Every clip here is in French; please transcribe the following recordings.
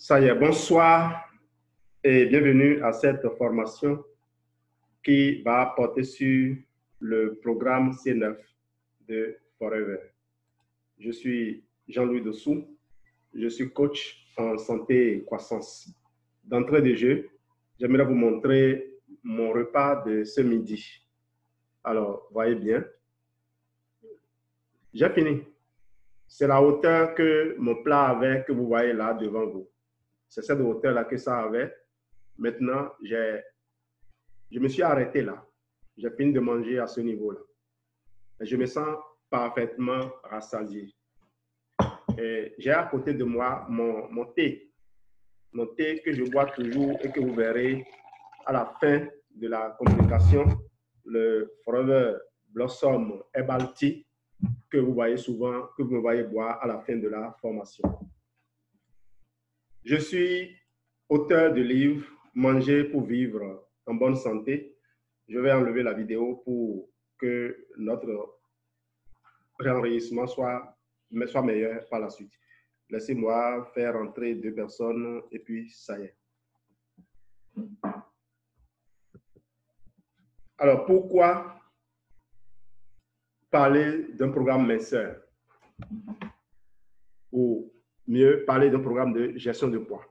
Ça y est, bonsoir et bienvenue à cette formation qui va porter sur le programme C9 de Forever. Je suis Jean-Louis Dessous, je suis coach en santé et croissance. D'entrée de jeu, j'aimerais vous montrer mon repas de ce midi. Alors, voyez bien, j'ai fini. C'est la hauteur que mon plat avait, que vous voyez là devant vous. C'est cette hauteur-là que ça avait. Maintenant, je me suis arrêté là. J'ai fini de manger à ce niveau-là. Je me sens parfaitement rassasié. J'ai à côté de moi mon thé. Mon thé que je bois toujours et que vous verrez à la fin de la communication, le Forever Blossom Herbal Tea que vous voyez souvent, que vous me voyez boire à la fin de la formation. Je suis auteur de livre Manger pour vivre en bonne santé. Je vais enlever la vidéo pour que notre réenregistrement soit meilleur par la suite. Laissez-moi faire entrer 2 personnes et puis ça y est. Alors, pourquoi parler d'un programme minceur? Ou mieux, parler d'un programme de gestion de poids?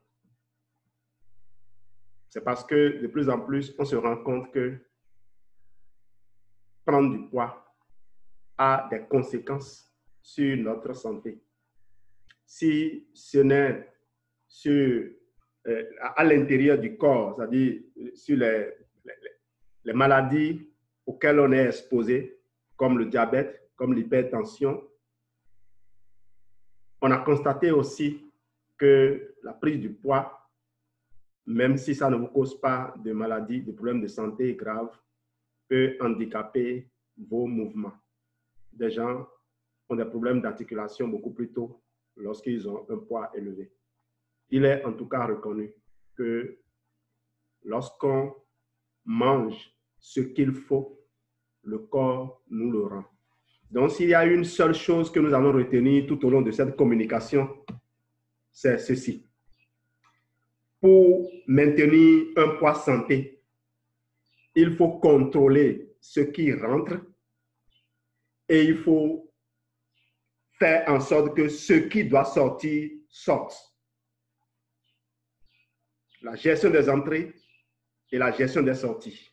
C'est parce que de plus en plus, on se rend compte que prendre du poids a des conséquences sur notre santé. Si ce n'est à l'intérieur du corps, c'est-à-dire sur les maladies auxquelles on est exposé, comme le diabète, comme l'hypertension, on a constaté aussi que la prise du poids, même si ça ne vous cause pas de maladies, de problèmes de santé graves, peut handicaper vos mouvements. Des gens ont des problèmes d'articulation beaucoup plus tôt lorsqu'ils ont un poids élevé. Il est en tout cas reconnu que lorsqu'on mange ce qu'il faut, le corps nous le rend. Donc, s'il y a une seule chose que nous allons retenir tout au long de cette communication, c'est ceci. Pour maintenir un poids santé, il faut contrôler ce qui rentre et il faut faire en sorte que ce qui doit sortir, sorte. La gestion des entrées et la gestion des sorties.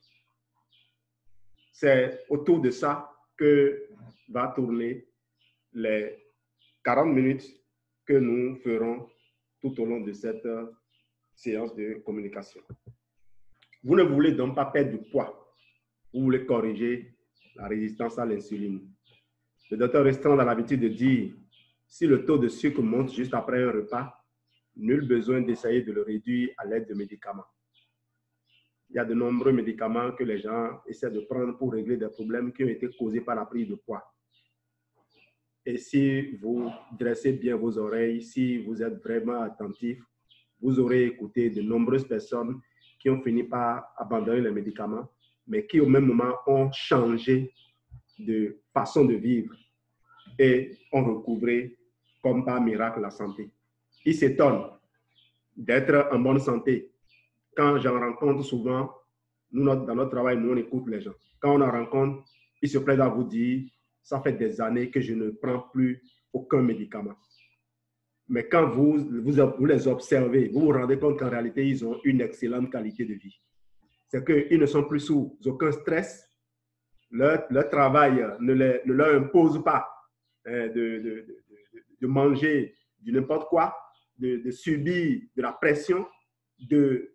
C'est autour de ça que va tourner les 40 minutes que nous ferons tout au long de cette séance de communication. Vous ne voulez donc pas perdre du poids. Vous voulez corriger la résistance à l'insuline. Le docteur Restaurant a l'habitude de dire, si le taux de sucre monte juste après un repas, nul besoin d'essayer de le réduire à l'aide de médicaments. Il y a de nombreux médicaments que les gens essaient de prendre pour régler des problèmes qui ont été causés par la prise de poids. Et si vous dressez bien vos oreilles, si vous êtes vraiment attentif, vous aurez écouté de nombreuses personnes qui ont fini par abandonner les médicaments, mais qui au même moment ont changé de façon de vivre et ont recouvré comme par miracle la santé. Ils s'étonnent d'être en bonne santé. Quand j'en rencontre souvent, nous, dans notre travail, nous, on écoute les gens. Quand on en rencontre, ils se plaisent à vous dire, ça fait des années que je ne prends plus aucun médicament. Mais quand vous les observez, vous vous rendez compte qu'en réalité, ils ont une excellente qualité de vie. C'est qu'ils ne sont plus sous aucun stress. Leur travail ne leur impose pas de manger du n'importe quoi, de subir de la pression, de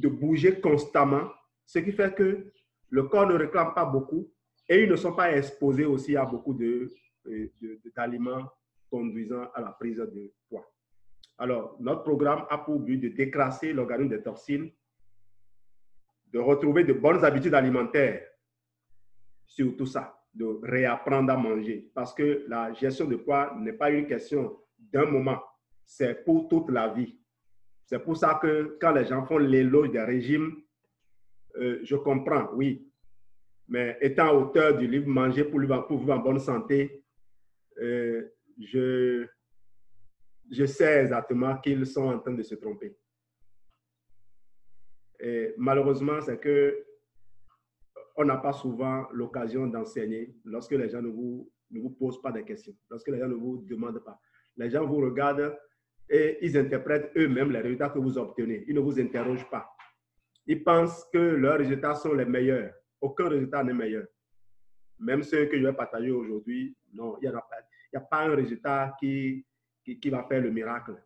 bouger constamment, ce qui fait que le corps ne réclame pas beaucoup et ils ne sont pas exposés aussi à beaucoup d'aliments conduisant à la prise de poids. Alors, notre programme a pour but de déclasser l'organisme des toxines, de retrouver de bonnes habitudes alimentaires, surtout ça, de réapprendre à manger. Parce que la gestion de poids n'est pas une question d'un moment, c'est pour toute la vie. C'est pour ça que quand les gens font l'éloge des régimes, je comprends, oui. Mais étant auteur du livre Manger pour vivre en bonne santé, je je sais exactement qu'ils sont en train de se tromper. Et malheureusement, c'est que on n'a pas souvent l'occasion d'enseigner lorsque les gens ne vous posent pas de questions, lorsque les gens ne vous demandent pas. Les gens vous regardent et ils interprètent eux-mêmes les résultats que vous obtenez. Ils ne vous interrogent pas. Ils pensent que leurs résultats sont les meilleurs. Aucun résultat n'est meilleur. Même ceux que je vais partager aujourd'hui, non, il n'y a pas un résultat qui va faire le miracle.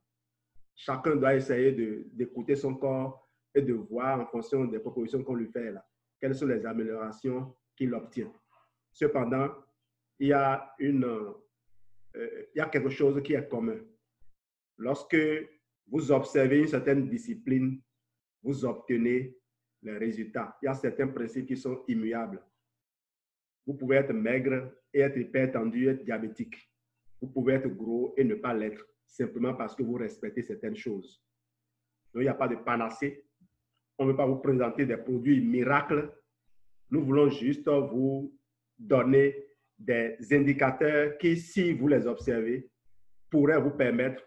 Chacun doit essayer d'écouter son corps et de voir en fonction des propositions qu'on lui fait là, quelles sont les améliorations qu'il obtient. Cependant, il y a quelque chose qui est commun. Lorsque vous observez une certaine discipline, vous obtenez les résultats. Il y a certains principes qui sont immuables. Vous pouvez être maigre et être hypertendu, être diabétique. Vous pouvez être gros et ne pas l'être, simplement parce que vous respectez certaines choses. Donc, il n'y a pas de panacée. On ne veut pas vous présenter des produits miracles. Nous voulons juste vous donner des indicateurs qui, si vous les observez, pourraient vous permettre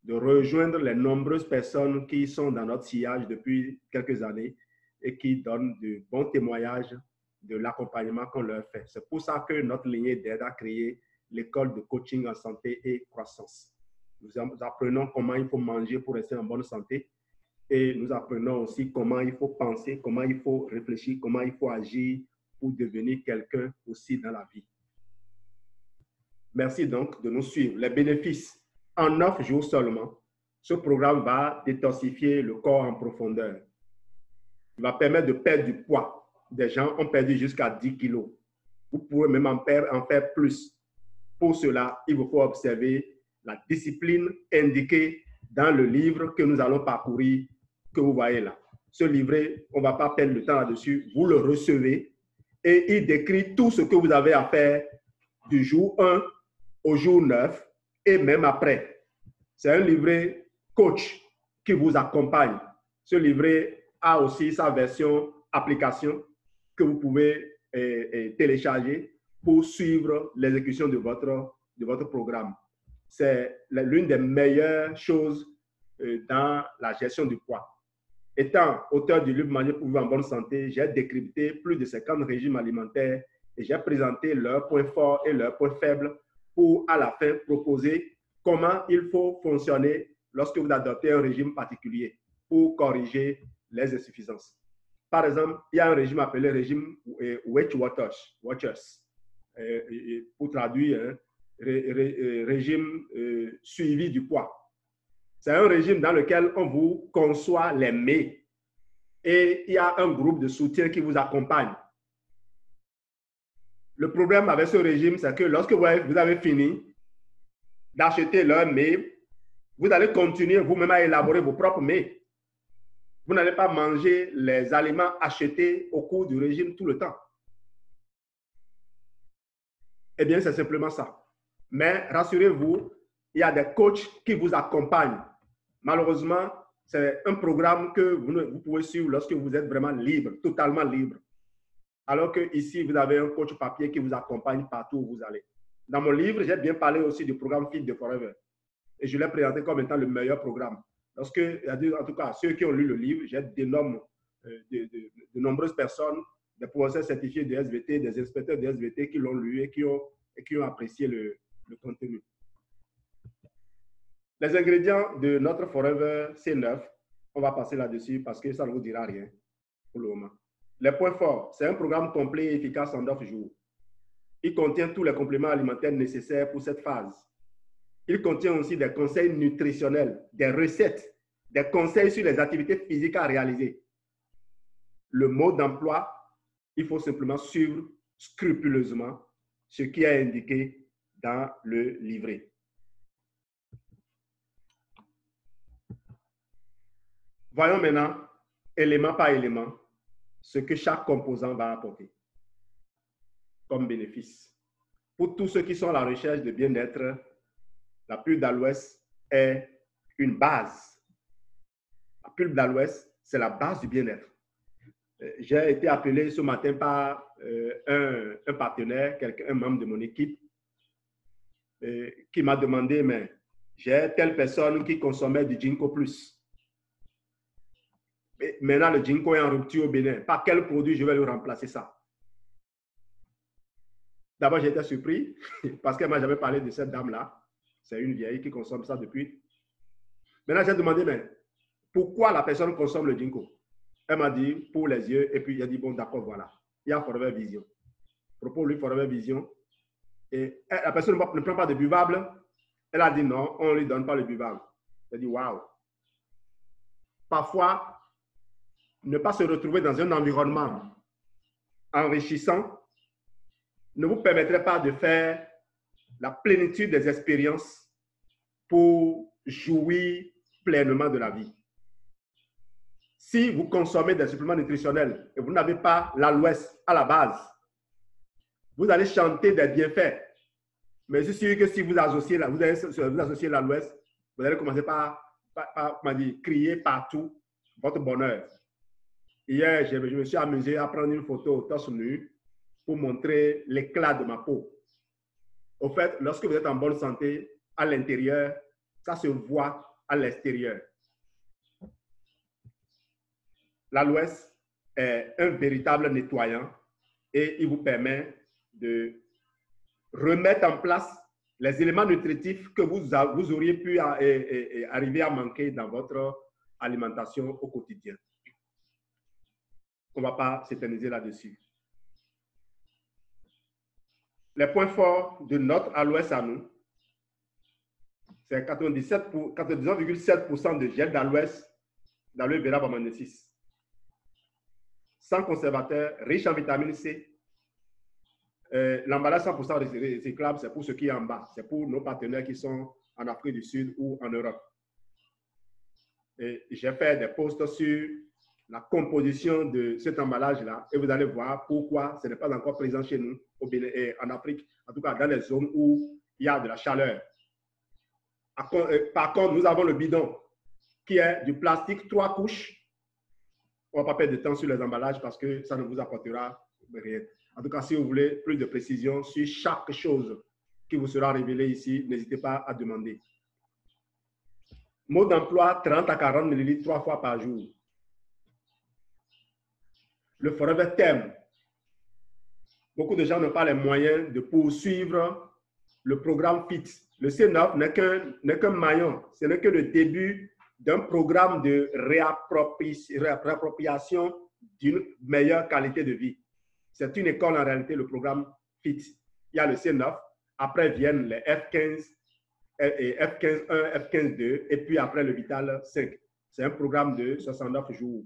de rejoindre les nombreuses personnes qui sont dans notre sillage depuis quelques années et qui donnent de bons témoignages de l'accompagnement qu'on leur fait. C'est pour ça que notre lignée d'aide a créé l'école de coaching en santé et croissance. Nous apprenons comment il faut manger pour rester en bonne santé et nous apprenons aussi comment il faut penser, comment il faut réfléchir, comment il faut agir pour devenir quelqu'un aussi dans la vie. Merci donc de nous suivre. Les bénéfices. En 9 jours seulement, ce programme va détoxifier le corps en profondeur. Il va permettre de perdre du poids. Des gens ont perdu jusqu'à 10 kilos. Vous pouvez même en faire plus. Pour cela, il vous faut observer la discipline indiquée dans le livre que nous allons parcourir, que vous voyez là. Ce livret, on ne va pas perdre le temps là-dessus. Vous le recevez et il décrit tout ce que vous avez à faire du jour 1 au jour 9 et même après. C'est un livret coach qui vous accompagne. Ce livret a aussi sa version application que vous pouvez télécharger pour suivre l'exécution de votre programme. C'est l'une des meilleures choses dans la gestion du poids. Étant auteur du livre Manger pour vivre en bonne santé, j'ai décrypté plus de 50 régimes alimentaires et j'ai présenté leurs points forts et leurs points faibles pour à la fin proposer comment il faut fonctionner lorsque vous adoptez un régime particulier pour corriger les insuffisances. Par exemple, il y a un régime appelé régime Weight Watchers, pour traduire, régime suivi du poids. C'est un régime dans lequel on vous conçoit les mets et il y a un groupe de soutien qui vous accompagne. Le problème avec ce régime, c'est que lorsque vous avez fini d'acheter leurs mets, vous allez continuer vous-même à élaborer vos propres mets. Vous n'allez pas manger les aliments achetés au cours du régime tout le temps. Eh bien, c'est simplement ça. Mais rassurez-vous, il y a des coachs qui vous accompagnent. Malheureusement, c'est un programme que vous pouvez suivre lorsque vous êtes vraiment libre, totalement libre. Alors que ici, vous avez un coach papier qui vous accompagne partout où vous allez. Dans mon livre, j'ai bien parlé aussi du programme Fit de Forever. Et je l'ai présenté comme étant le meilleur programme. Lorsque, en tout cas, ceux qui ont lu le livre, j'ai dénommé de nombreuses personnes, des professeurs certifiés de SVT, des inspecteurs de SVT qui l'ont lu et qui ont apprécié le contenu. Les ingrédients de notre Forever C9, on va passer là-dessus parce que ça ne vous dira rien pour le moment. Les points forts, c'est un programme complet et efficace en 9 jours. Il contient tous les compléments alimentaires nécessaires pour cette phase. Il contient aussi des conseils nutritionnels, des recettes, des conseils sur les activités physiques à réaliser. Le mode d'emploi, il faut simplement suivre scrupuleusement ce qui est indiqué dans le livret. Voyons maintenant, élément par élément, ce que chaque composant va apporter comme bénéfice. Pour tous ceux qui sont à la recherche de bien-être, la pulpe d'aloès est une base. La pulpe d'aloès, c'est la base du bien-être. J'ai été appelé ce matin par un partenaire, un membre de mon équipe, qui m'a demandé, mais j'ai telle personne qui consommait du ginkgo plus. Et maintenant, le ginkgo est en rupture au Bénin. Par quel produit je vais lui remplacer ça? D'abord, j'étais surpris parce qu'elle m'a jamais parlé de cette dame-là. C'est une vieille qui consomme ça depuis. Maintenant, j'ai demandé, mais pourquoi la personne consomme le ginkgo? Elle m'a dit, pour les yeux. Et puis, il a dit, bon, d'accord, voilà. Il y a Forever Vision. Propos lui, Forever Vision. Et la personne ne prend pas de buvable. Elle a dit, non, on ne lui donne pas le buvable. Elle a dit, waouh. Parfois, ne pas se retrouver dans un environnement enrichissant ne vous permettrait pas de faire la plénitude des expériences pour jouir pleinement de la vie. Si vous consommez des suppléments nutritionnels et vous n'avez pas l'aloès à la base, vous allez chanter des bienfaits. Mais je suis sûr que si vous associez l'aloès, vous allez commencer par crier partout votre bonheur. Hier, je me suis amusé à prendre une photo torse nu pour montrer l'éclat de ma peau. Au fait, lorsque vous êtes en bonne santé, à l'intérieur, ça se voit à l'extérieur. L'aloès est un véritable nettoyant et il vous permet de remettre en place les éléments nutritifs que vous auriez pu arriver à manquer dans votre alimentation au quotidien. On ne va pas s'éterniser là-dessus. Les points forts de notre aloès à nous, c'est 99,7% de gel d'aloès dans l'aloe vera bambensis. Sans conservateur, riche en vitamine C. L'emballage 100% recyclable, c'est pour ce qui est en bas. C'est pour nos partenaires qui sont en Afrique du Sud ou en Europe. J'ai fait des posts sur la composition de cet emballage-là et vous allez voir pourquoi ce n'est pas encore présent chez nous au Bénin et en Afrique, en tout cas dans les zones où il y a de la chaleur. Par contre, nous avons le bidon qui est du plastique 3 couches. On ne va pas perdre de temps sur les emballages parce que ça ne vous apportera rien. En tout cas, si vous voulez plus de précision sur chaque chose qui vous sera révélée ici, n'hésitez pas à demander. Mode d'emploi 30 à 40 ml 3 fois par jour. Le Forever Thème. Beaucoup de gens n'ont pas les moyens de poursuivre le programme FIT. Le C9 n'est qu'un maillon. Ce n'est que le début d'un programme de réappropriation d'une meilleure qualité de vie. C'est une école en réalité, le programme FIT. Il y a le C9, après viennent les F15, et F15.1, F15.2, et puis après le Vital 5. C'est un programme de 69 jours.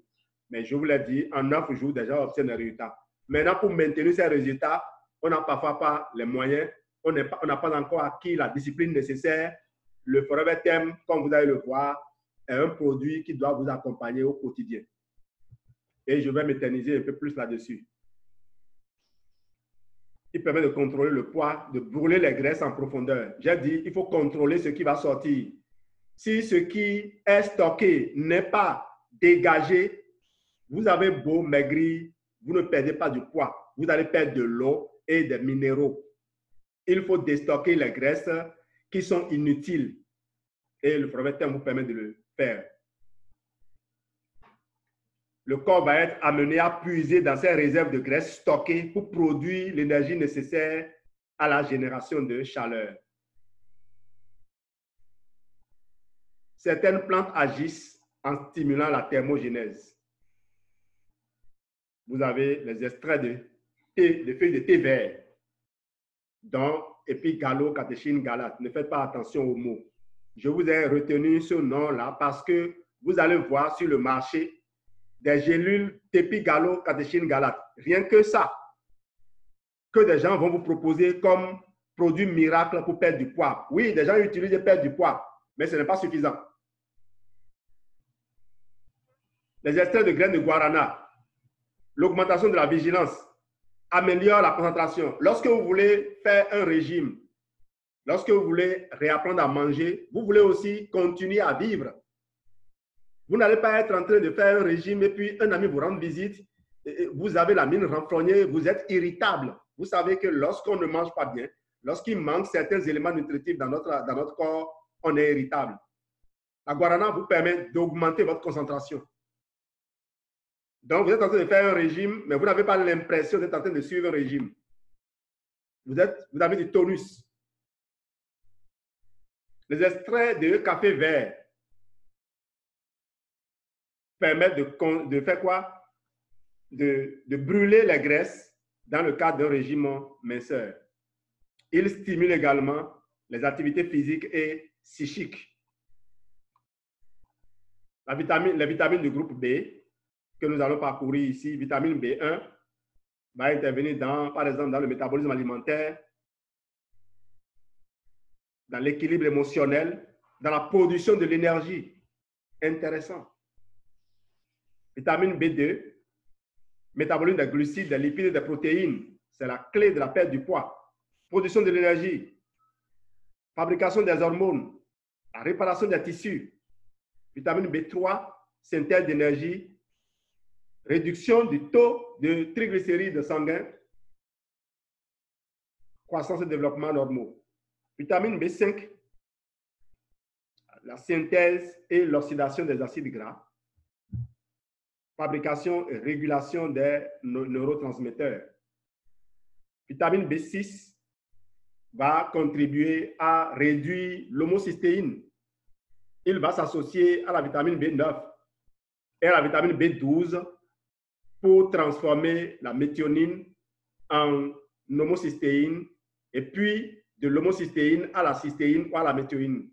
Mais je vous l'ai dit, en 9 jours, déjà, on obtient des résultats. Maintenant, pour maintenir ces résultats, on n'a parfois pas les moyens, on n'a pas encore acquis la discipline nécessaire. Le Forever Thème, comme vous allez le voir, est un produit qui doit vous accompagner au quotidien. Et je vais m'éterniser un peu plus là-dessus. Il permet de contrôler le poids, de brûler les graisses en profondeur. J'ai dit, il faut contrôler ce qui va sortir. Si ce qui est stocké n'est pas dégagé, vous avez beau maigrir, vous ne perdez pas du poids. Vous allez perdre de l'eau et des minéraux. Il faut déstocker les graisses qui sont inutiles. Et le Forever Thème vous permet de le faire. Le corps va être amené à puiser dans ses réserves de graisse stockées pour produire l'énergie nécessaire à la génération de chaleur. Certaines plantes agissent en stimulant la thermogénèse. Vous avez les extraits de feuilles de thé vert, dont épigallocatechine galate. Ne faites pas attention aux mots. Je vous ai retenu ce nom-là parce que vous allez voir sur le marché des gélules d'épigallocatechine galate. Rien que ça, que des gens vont vous proposer comme produit miracle pour perdre du poids. Oui, des gens utilisent et perdent du poids, mais ce n'est pas suffisant. Les extraits de graines de guarana, l'augmentation de la vigilance, améliore la concentration. Lorsque vous voulez faire un régime, lorsque vous voulez réapprendre à manger, vous voulez aussi continuer à vivre. Vous n'allez pas être en train de faire un régime et puis un ami vous rend visite, et vous avez la mine renfrognée, vous êtes irritable. Vous savez que lorsqu'on ne mange pas bien, lorsqu'il manque certains éléments nutritifs dans notre corps, on est irritable. La guarana vous permet d'augmenter votre concentration. Donc, vous êtes en train de faire un régime, mais vous n'avez pas l'impression d'être en train de suivre un régime. Vous avez du tonus. Les extraits de café vert permettent de faire quoi? De brûler les graisses dans le cadre d'un régime minceur. Il stimule également les activités physiques et psychiques. Les vitamines du groupe B, que nous allons parcourir ici, vitamine B1, va intervenir par exemple, dans le métabolisme alimentaire, dans l'équilibre émotionnel, dans la production de l'énergie. Intéressant. Vitamine B2, métabolisme des glucides, des lipides et des protéines. C'est la clé de la perte du poids. Production de l'énergie, fabrication des hormones, la réparation des tissus. Vitamine B3, synthèse d'énergie, réduction du taux de triglycérides sanguins, croissance et développement normaux. Vitamine B5, la synthèse et l'oxydation des acides gras, fabrication et régulation des neurotransmetteurs. Vitamine B6 va contribuer à réduire l'homocystéine. Il va s'associer à la vitamine B9 et à la vitamine B12 pour transformer la méthionine en homocystéine et puis de l'homocystéine à la cystéine ou à la méthionine.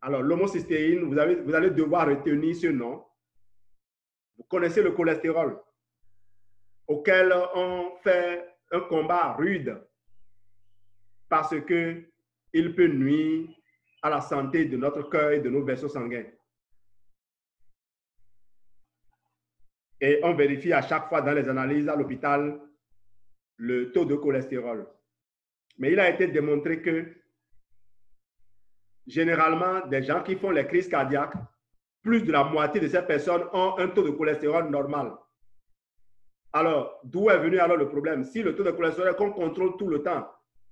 Alors, l'homocystéine, vous allez devoir retenir ce nom. Vous connaissez le cholestérol, auquel on fait un combat rude parce qu'il peut nuire à la santé de notre cœur et de nos vaisseaux sanguins. Et on vérifie à chaque fois dans les analyses à l'hôpital le taux de cholestérol. Mais il a été démontré que généralement, des gens qui font les crises cardiaques, plus de la moitié de ces personnes ont un taux de cholestérol normal. Alors, d'où est venu alors le problème? Si le taux de cholestérol qu'on contrôle tout le temps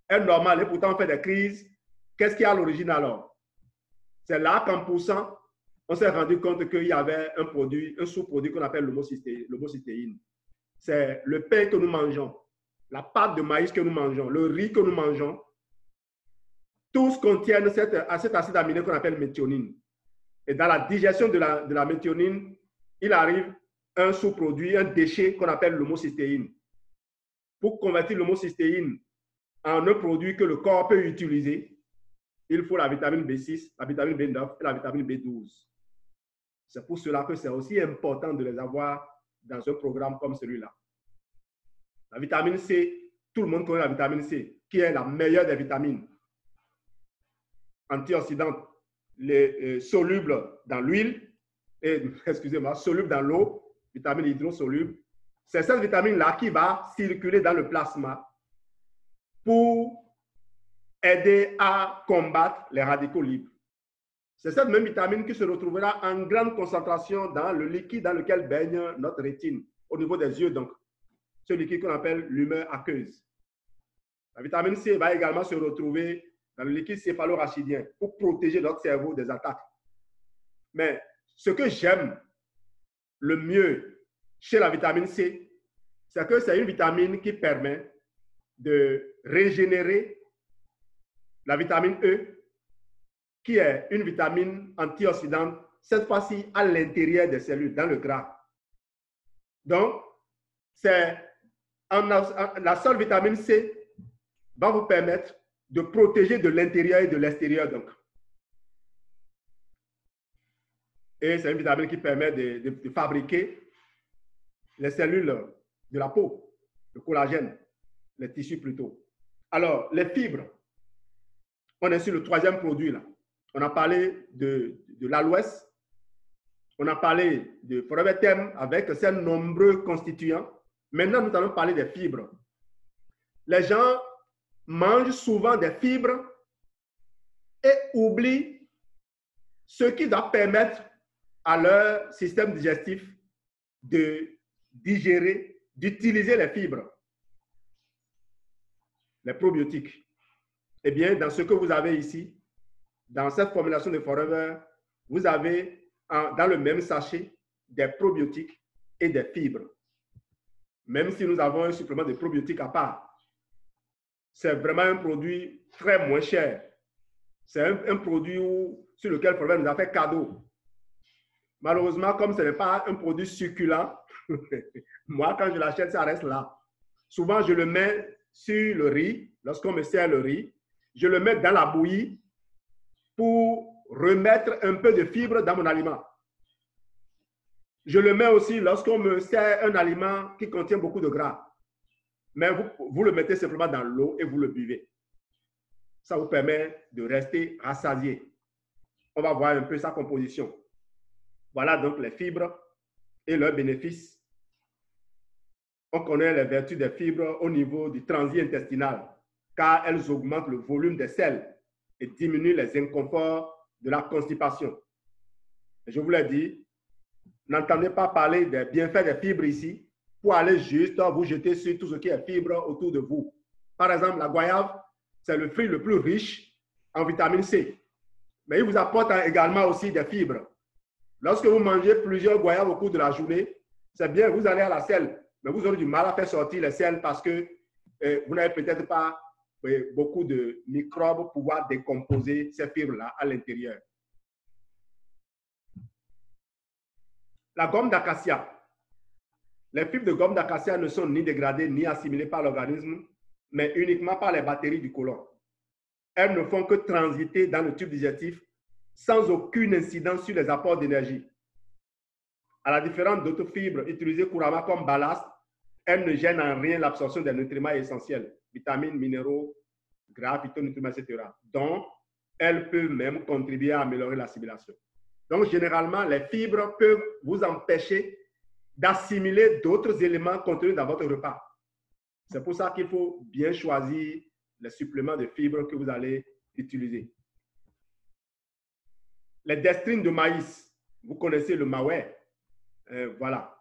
est normal et pourtant on fait des crises, qu'est-ce qui est à l'origine alors? C'est là qu'en poussant, on s'est rendu compte qu'il y avait un sous-produit qu'on appelle l'homocystéine. C'est le pain que nous mangeons, la pâte de maïs que nous mangeons, le riz que nous mangeons. Tous contiennent cet acide aminé qu'on appelle méthionine. Et dans la digestion de la méthionine, il arrive un sous-produit, un déchet qu'on appelle l'homocystéine. Pour convertir l'homocystéine en un produit que le corps peut utiliser, il faut la vitamine B6, la vitamine B9 et la vitamine B12. C'est pour cela que c'est aussi important de les avoir dans un programme comme celui-là. La vitamine C, tout le monde connaît la vitamine C, qui est la meilleure des vitamines. Antioxydante, soluble dans l'huile, excusez-moi, soluble dans l'eau, vitamine hydrosoluble. C'est cette vitamine-là qui va circuler dans le plasma pour aider à combattre les radicaux libres. C'est cette même vitamine qui se retrouvera en grande concentration dans le liquide dans lequel baigne notre rétine, au niveau des yeux donc, ce liquide qu'on appelle l'humeur aqueuse. La vitamine C va également se retrouver dans le liquide céphalorachidien pour protéger notre cerveau des attaques. Mais ce que j'aime le mieux chez la vitamine C, c'est que c'est une vitamine qui permet de régénérer la vitamine E, qui est une vitamine antioxydante, cette fois-ci à l'intérieur des cellules, dans le gras. Donc, la seule vitamine C va vous permettre de protéger de l'intérieur et de l'extérieur. Donc. Et c'est une vitamine qui permet de fabriquer les cellules de la peau, le collagène, les tissus plutôt. Alors, les fibres, on est sur le troisième produit là. On a parlé de l'aloès, on a parlé de Forever Thème avec ses nombreux constituants. Maintenant, nous allons parler des fibres. Les gens mangent souvent des fibres et oublient ce qui doit permettre à leur système digestif de digérer, d'utiliser les fibres, les probiotiques. Eh bien, dans ce que vous avez ici, dans cette formulation de Forever, vous avez dans le même sachet des probiotiques et des fibres. Même si nous avons un supplément de probiotiques à part, c'est vraiment un produit très moins cher. C'est un produit sur lequel Forever nous a fait cadeau. Malheureusement, comme ce n'est pas un produit succulent, moi, quand je l'achète, ça reste là. Souvent, je le mets sur le riz, lorsqu'on me sert le riz, je le mets dans la bouillie pour remettre un peu de fibre dans mon aliment. Je le mets aussi lorsqu'on me sert un aliment qui contient beaucoup de gras. Mais vous le mettez simplement dans l'eau et vous le buvez. Ça vous permet de rester rassasié. On va voir un peu sa composition. Voilà donc les fibres et leurs bénéfices. On connaît les vertus des fibres au niveau du transit intestinal, car elles augmentent le volume des selles et diminuent les inconforts de la constipation. Et je vous l'ai dit, n'entendez pas parler des bienfaits des fibres ici pour aller juste vous jeter sur tout ce qui est fibres autour de vous. Par exemple, la goyave, c'est le fruit le plus riche en vitamine C. Mais il vous apporte également aussi des fibres. Lorsque vous mangez plusieurs goyaves au cours de la journée, c'est bien, vous allez à la selle, mais vous aurez du mal à faire sortir les selles parce que vous n'avez peut-être pas beaucoup de microbes pour pouvoir décomposer ces fibres-là à l'intérieur. La gomme d'acacia. Les fibres de gomme d'acacia ne sont ni dégradées ni assimilées par l'organisme, mais uniquement par les bactéries du côlon. Elles ne font que transiter dans le tube digestif sans aucune incidence sur les apports d'énergie. À la différence d'autres fibres utilisées couramment comme ballast, elles ne gênent en rien l'absorption des nutriments essentiels, vitamines, minéraux, gras, phytonutriments, etc. Donc, elles peuvent même contribuer à améliorer l'assimilation. Donc, généralement, les fibres peuvent vous empêcher d'assimiler d'autres éléments contenus dans votre repas. C'est pour ça qu'il faut bien choisir les suppléments de fibres que vous allez utiliser. Les destrines de maïs, vous connaissez le maouet. Voilà.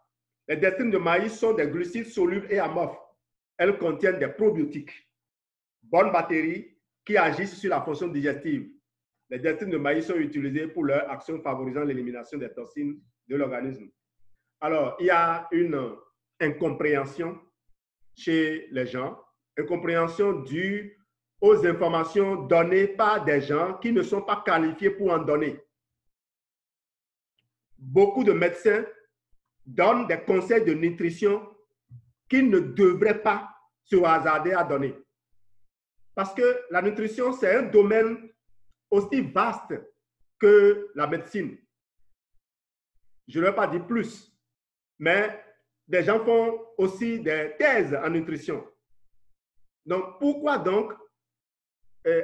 Les destrines de maïs sont des glucides solubles et amorphes. Elles contiennent des probiotiques, bonnes bactéries qui agissent sur la fonction digestive. Les destrines de maïs sont utilisées pour leur action favorisant l'élimination des toxines de l'organisme. Alors, il y a une incompréhension chez les gens, incompréhension due aux informations données par des gens qui ne sont pas qualifiés pour en donner. Beaucoup de médecins donnent des conseils de nutrition qu'ils ne devraient pas se hasarder à donner. Parce que la nutrition, c'est un domaine aussi vaste que la médecine. Je ne vais pas dire plus, mais des gens font aussi des thèses en nutrition. Donc, pourquoi donc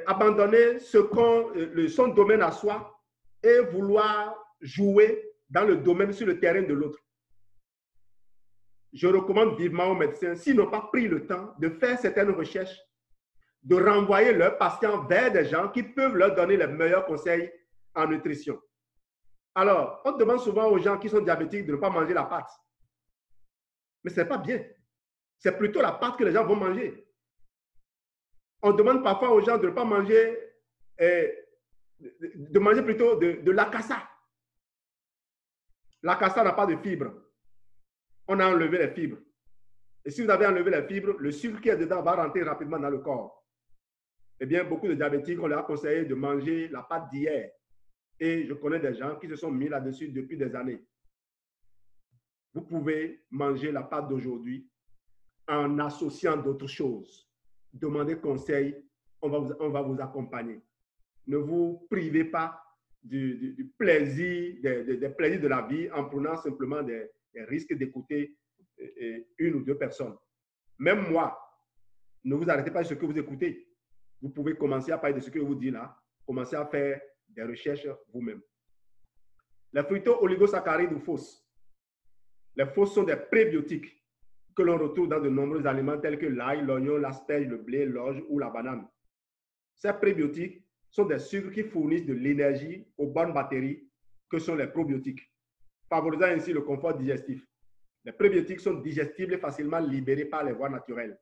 abandonner son domaine à soi et vouloir jouer dans le domaine sur le terrain de l'autre? Je recommande vivement aux médecins, s'ils n'ont pas pris le temps de faire certaines recherches, de renvoyer leurs patients vers des gens qui peuvent leur donner les meilleurs conseils en nutrition. Alors, on demande souvent aux gens qui sont diabétiques de ne pas manger la pâte. Mais ce n'est pas bien. C'est plutôt la pâte que les gens vont manger. On demande parfois aux gens de ne pas manger, de manger plutôt de l'acassa. L'acassa n'a pas de fibres. On a enlevé les fibres. Et si vous avez enlevé les fibres, le sucre qui est dedans va rentrer rapidement dans le corps. Eh bien, beaucoup de diabétiques, on leur a conseillé de manger la pâte d'hier. Et je connais des gens qui se sont mis là-dessus depuis des années. Vous pouvez manger la pâte d'aujourd'hui en associant d'autres choses. Demandez conseil, on va vous accompagner. Ne vous privez pas du plaisir, des plaisirs de la vie en prenant simplement des risques d'écouter une ou deux personnes. Même moi, ne vous arrêtez pas sur ce que vous écoutez. Vous pouvez commencer à parler de ce que je vous dis là, commencer à faire des recherches vous-même. Les fructo-oligosaccharides ou fausses. Les fausses sont des prébiotiques que l'on retrouve dans de nombreux aliments tels que l'ail, l'oignon, l'asperge, le blé, l'orge ou la banane. Ces prébiotiques sont des sucres qui fournissent de l'énergie aux bonnes bactéries que sont les probiotiques, favorisant ainsi le confort digestif. Les prébiotiques sont digestibles et facilement libérés par les voies naturelles.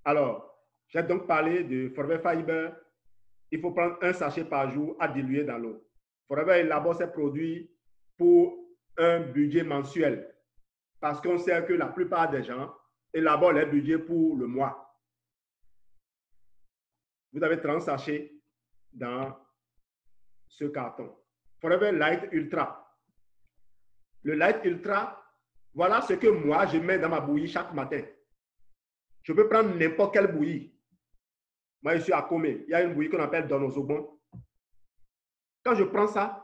Alors, j'ai donc parlé de Forever Fiber, il faut prendre un sachet par jour à diluer dans l'eau. Forever élabore ses produits pour un budget mensuel parce qu'on sait que la plupart des gens élaborent leur budget pour le mois. Vous avez 30 sachets dans ce carton. Forever Light Ultra. Le Light Ultra, voilà ce que moi, je mets dans ma bouillie chaque matin. Je peux prendre n'importe quelle bouillie. Moi, je suis à Comé. Il y a une bouillie qu'on appelle Donosobon. Quand je prends ça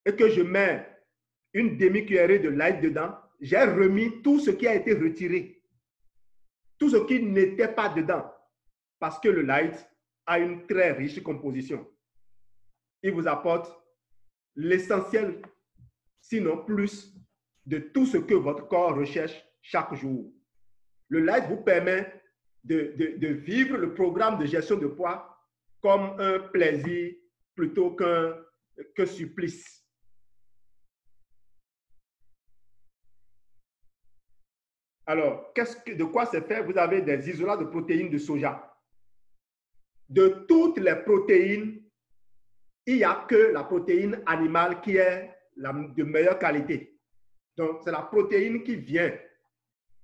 et que je mets une demi-cuillerée de light dedans, j'ai remis tout ce qui a été retiré. Tout ce qui n'était pas dedans. Parce que le light a une très riche composition. Il vous apporte l'essentiel, sinon plus, de tout ce que votre corps recherche chaque jour. Le light vous permet de vivre le programme de gestion de poids comme un plaisir plutôt qu'un supplice. Alors, de quoi c'est fait? Vous avez des isolats de protéines de soja. De toutes les protéines, il n'y a que la protéine animale qui est de meilleure qualité. Donc, c'est la protéine qui vient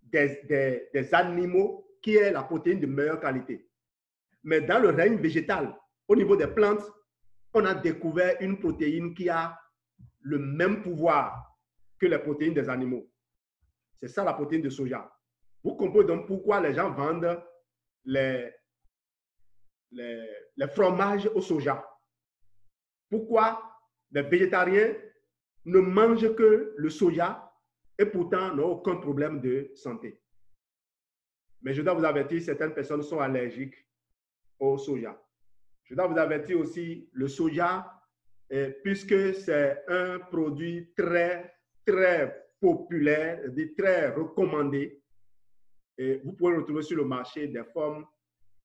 des animaux qui est la protéine de meilleure qualité. Mais dans le règne végétal, au niveau des plantes, on a découvert une protéine qui a le même pouvoir que les protéines des animaux. C'est ça la protéine de soja. Vous comprenez donc pourquoi les gens vendent les fromages au soja. Pourquoi les végétariens ne mangent que le soja et pourtant n'ont aucun problème de santé. Mais je dois vous avertir, certaines personnes sont allergiques au soja. Je dois vous avertir aussi, le soja, puisque c'est un produit très, très populaire, très recommandé, et vous pouvez retrouver sur le marché des formes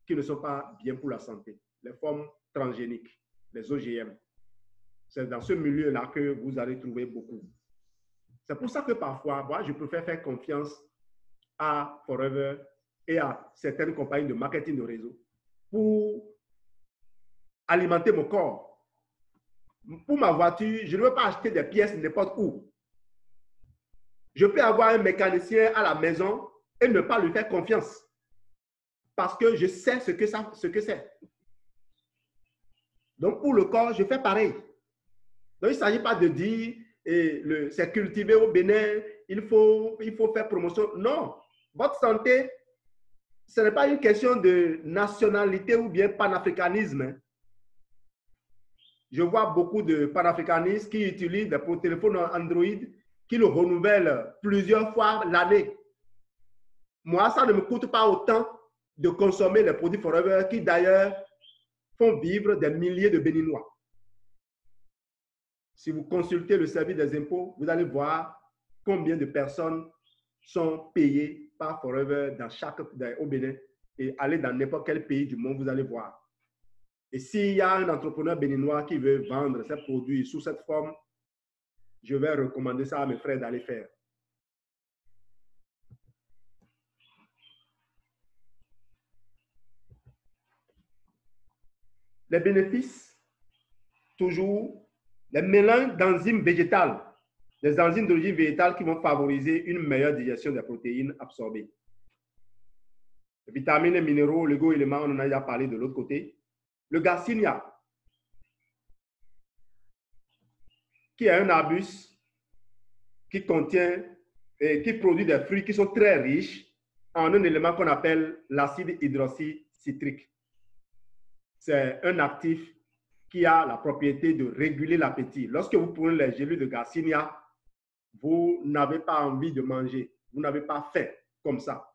qui ne sont pas bien pour la santé, les formes transgéniques, les OGM. C'est dans ce milieu-là que vous allez trouver beaucoup. C'est pour ça que parfois, moi, je préfère faire confiance à Forever et à certaines compagnies de marketing de réseau pour alimenter mon corps. Pour ma voiture, je ne veux pas acheter des pièces n'importe où. Je peux avoir un mécanicien à la maison et ne pas lui faire confiance parce que je sais ce que c'est. Donc, pour le corps, je fais pareil. Donc, il ne s'agit pas de dire c'est cultivé au Bénin, il faut faire promotion. Non, votre santé, ce n'est pas une question de nationalité ou bien panafricanisme. Je vois beaucoup de panafricanistes qui utilisent des téléphones Android qui le renouvellent plusieurs fois l'année. Moi, ça ne me coûte pas autant de consommer les produits Forever qui d'ailleurs font vivre des milliers de Béninois. Si vous consultez le service des impôts, vous allez voir combien de personnes sont payées par Forever au Bénin et aller dans n'importe quel pays du monde, vous allez voir. Et s'il y a un entrepreneur béninois qui veut vendre ses produits sous cette forme, je vais recommander ça à mes frères d'aller faire. Les bénéfices, toujours, les mélanges d'enzymes végétales, les enzymes d'origine végétale qui vont favoriser une meilleure digestion des protéines absorbées. Les vitamines et minéraux, oligo-éléments, on en a déjà parlé de l'autre côté. Le Garcinia, qui est un arbuste qui contient et qui produit des fruits qui sont très riches en un élément qu'on appelle l'acide hydroxycitrique. C'est un actif qui a la propriété de réguler l'appétit. Lorsque vous prenez les gélules de Garcinia, vous n'avez pas envie de manger. Vous n'avez pas faim comme ça.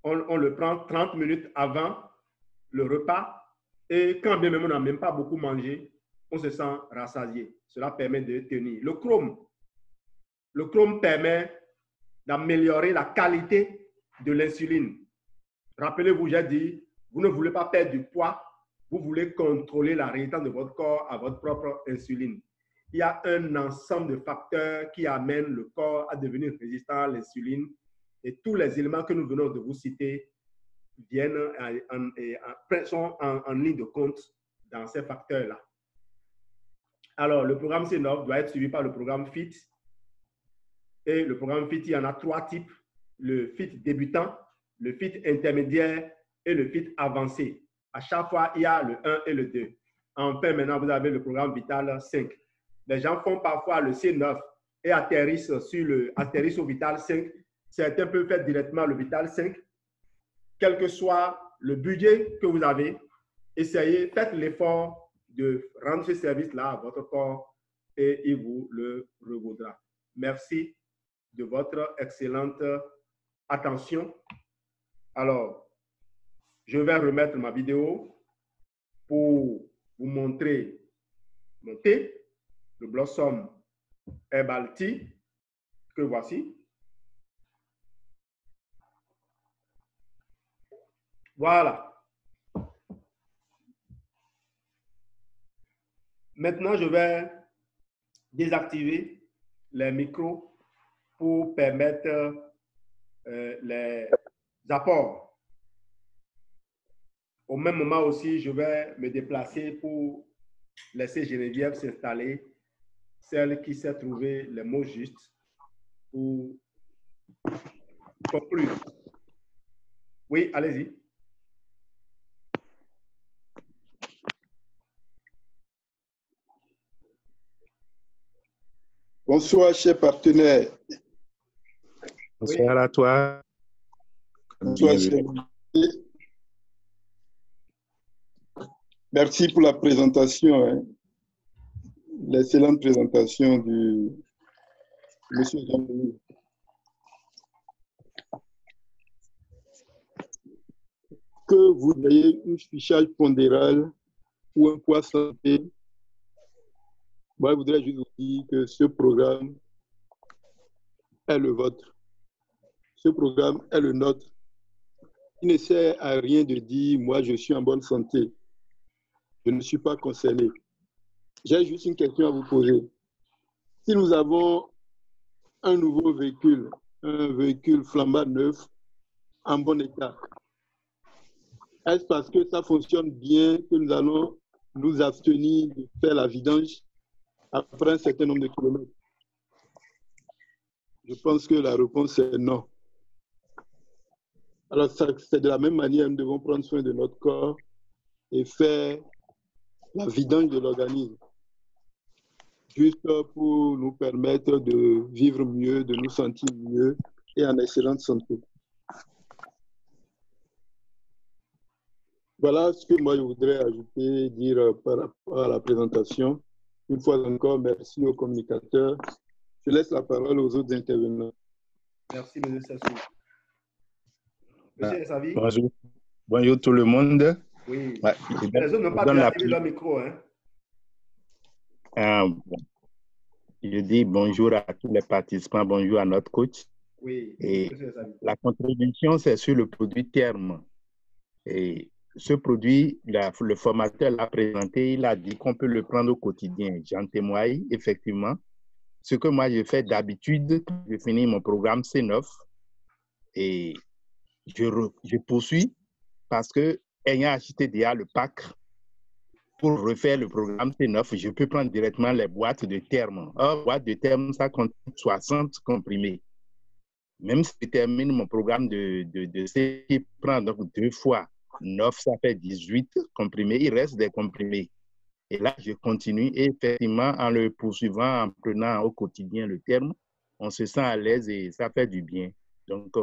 On le prend 30 minutes avant le repas et quand bien même on n'a même pas beaucoup mangé, on se sent rassasié. Cela permet de tenir. Le chrome permet d'améliorer la qualité de l'insuline. Rappelez-vous, j'ai dit, vous ne voulez pas perdre du poids, vous voulez contrôler la résistance de votre corps à votre propre insuline. Il y a un ensemble de facteurs qui amènent le corps à devenir résistant à l'insuline et tous les éléments que nous venons de vous citer sont en ligne de compte dans ces facteurs-là. Alors, le programme C9 doit être suivi par le programme FIT. Et le programme FIT, il y en a 3 types. Le FIT débutant, le FIT intermédiaire et le FIT avancé. À chaque fois, il y a le 1 et le 2. Enfin, maintenant, vous avez le programme Vital 5. Les gens font parfois le C9 et atterrissent au Vital 5. Certains peuvent faire directement le Vital 5. Quel que soit le budget que vous avez, essayez, faites l'effort de rendre ce service-là à votre corps et il vous le revaudra. Merci de votre excellente attention. Alors, je vais remettre ma vidéo pour vous montrer mon thé, le Blossom Herbal Tea, que voici. Voilà. Maintenant, je vais désactiver les micros pour permettre les apports. Au même moment aussi, je vais me déplacer pour laisser Geneviève s'installer, celle qui sait trouver les mots justes pour conclure. Oui, allez-y. Bonsoir, chers partenaires. Bonsoir à toi. Bonsoir, chers. Merci pour la présentation, hein. L'excellente présentation du monsieur Jean-Denis. Que vous ayez un fichage pondéral ou un poids santé, moi, je voudrais juste vous dire que ce programme est le vôtre. Ce programme est le nôtre. Il ne sert à rien de dire, moi, je suis en bonne santé. Je ne suis pas concerné. J'ai juste une question à vous poser. Si nous avons un nouveau véhicule, un véhicule flambant neuf, en bon état, est-ce parce que ça fonctionne bien que nous allons nous abstenir de faire la vidange après un certain nombre de kilomètres? Je pense que la réponse est non. Alors, c'est de la même manière que nous devons prendre soin de notre corps et faire la vidange de l'organisme, juste pour nous permettre de vivre mieux, de nous sentir mieux et en excellente santé. Voilà ce que moi je voudrais ajouter, dire par rapport à la présentation. Une fois encore, merci aux communicateurs. Je laisse la parole aux autres intervenants. Merci, M. Sassou. Monsieur Savi. Bonjour. Bonjour tout le monde. Oui. Ouais, les autres n'ont pas désactivé leur micro. Hein? Bon. Je dis bonjour à tous les participants, bonjour à notre coach. Oui. Et la contribution, c'est sur le produit terme. Et ce produit, le formateur l'a présenté, il a dit qu'on peut le prendre au quotidien. J'en témoigne, effectivement. Ce que moi, je fais d'habitude, je finis mon programme C9 et je poursuis parce que, ayant acheté déjà le pack pour refaire le programme C9, je peux prendre directement les boîtes de terme. Or, boîte de terme, ça contient 60 comprimés. Même si je termine mon programme de C qui prend donc 2 fois 9, ça fait 18 comprimés. Il reste des comprimés. Et là, je continue. Et effectivement, en le poursuivant, en prenant au quotidien le terme, on se sent à l'aise et ça fait du bien. Donc,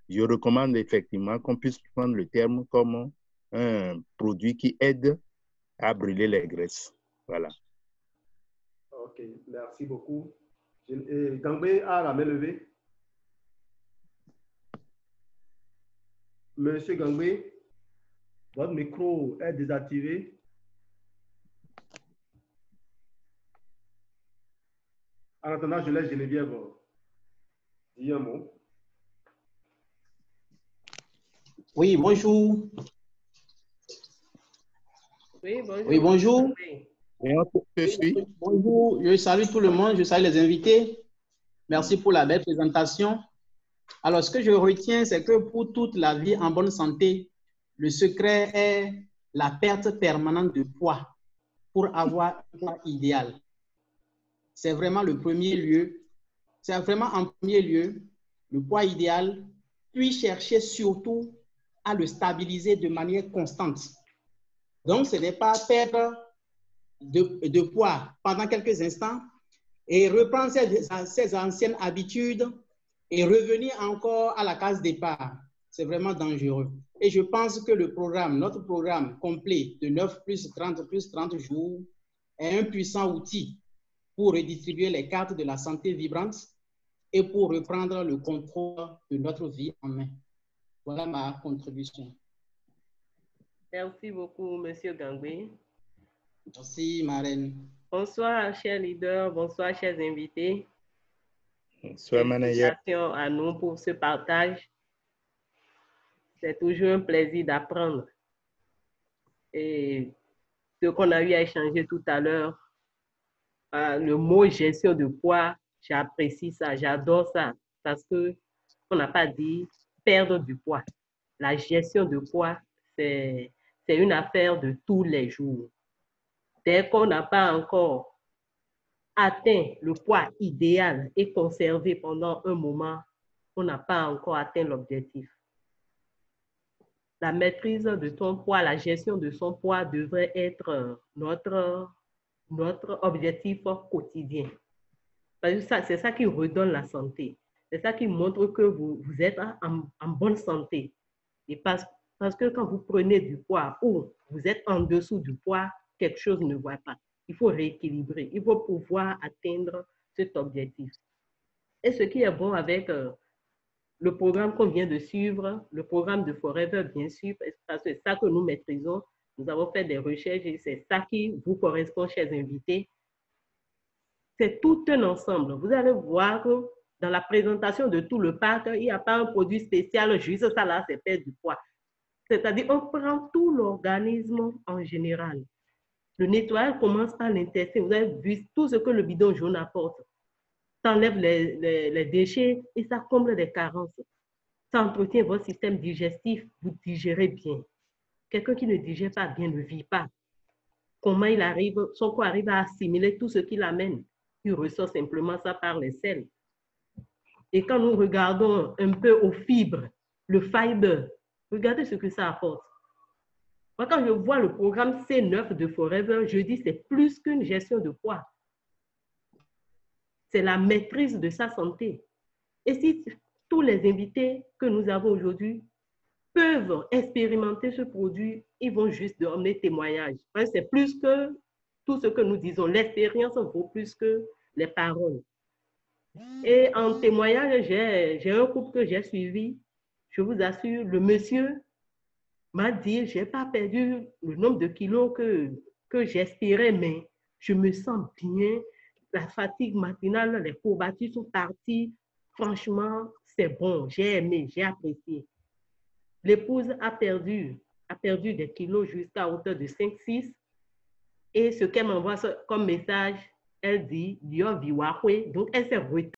je recommande effectivement qu'on puisse prendre le terme comme un produit qui aide à brûler les graisses. Voilà. OK, merci beaucoup. Gangbe a la main levée. Monsieur Gangbe, votre micro est désactivé. En attendant, je laisse Geneviève dire un mot. Oui, bonjour. Oui, bonjour. Oui, bonjour. Bonjour, je salue tout le monde, je salue les invités. Merci pour la belle présentation. Alors, ce que je retiens, c'est que pour toute la vie en bonne santé, le secret est la perte permanente de poids pour avoir un poids idéal. C'est vraiment le premier lieu. C'est vraiment en premier lieu le poids idéal, puis chercher surtout à le stabiliser de manière constante. Donc, ce n'est pas perdre de poids pendant quelques instants et reprendre ses anciennes habitudes et revenir encore à la case départ. C'est vraiment dangereux. Et je pense que le programme, notre programme complet de 9 plus 30 jours est un puissant outil pour redistribuer les cartes de la santé vibrante et pour reprendre le contrôle de notre vie en main. Voilà ma contribution. Merci beaucoup, Monsieur Gangbe. Merci, Marraine. Bonsoir, chers leaders. Bonsoir, chers invités. Bonsoir, Manaya. Félicitations à nous pour ce partage. C'est toujours un plaisir d'apprendre. Et ce qu'on a eu à échanger tout à l'heure, le mot gestion de poids, j'apprécie ça, j'adore ça, parce qu'on n'a pas dit perdre du poids. La gestion de poids, c'est une affaire de tous les jours. Dès qu'on n'a pas encore atteint le poids idéal et conservé pendant un moment, on n'a pas encore atteint l'objectif. La maîtrise de ton poids, la gestion de son poids devrait être notre objectif quotidien. Parce que c'est ça qui redonne la santé. C'est ça qui montre que vous êtes en bonne santé. Et parce que quand vous prenez du poids ou vous êtes en dessous du poids, quelque chose ne va pas. Il faut rééquilibrer. Il faut pouvoir atteindre cet objectif. Et ce qui est bon avec le programme qu'on vient de suivre, le programme de Forever, bien sûr, parce que c'est ça que nous maîtrisons. Nous avons fait des recherches et c'est ça qui vous correspond, chers invités. C'est tout un ensemble. Vous allez voir que dans la présentation de tout le parc, il n'y a pas un produit spécial, juste ça là, c'est perdre du poids. C'est-à-dire, on prend tout l'organisme en général. Le nettoyage commence par l'intestin. Vous avez vu tout ce que le bidon jaune apporte. Ça enlève les déchets et ça comble les carences. Ça entretient votre système digestif. Vous digérez bien. Quelqu'un qui ne digère pas bien ne vit pas. Comment son corps arrive à assimiler tout ce qu'il amène? Il ressort simplement ça par les selles. Et quand nous regardons un peu aux fibres, le fiber, regardez ce que ça apporte. Moi, quand je vois le programme C9 de Forever, je dis c'est plus qu'une gestion de poids. C'est la maîtrise de sa santé. Et si tous les invités que nous avons aujourd'hui peuvent expérimenter ce produit, ils vont juste donner témoignage. C'est plus que tout ce que nous disons. L'expérience vaut plus que les paroles. Et en témoignage, j'ai un couple que j'ai suivi. Je vous assure, le monsieur m'a dit, je n'ai pas perdu le nombre de kilos que j'espérais, mais je me sens bien. La fatigue matinale, les courbatures sont parties. Franchement, c'est bon. J'ai aimé, j'ai apprécié. L'épouse a perdu des kilos jusqu'à hauteur de 5-6. Et ce qu'elle m'envoie comme message, elle dit, donc elle s'est retenue.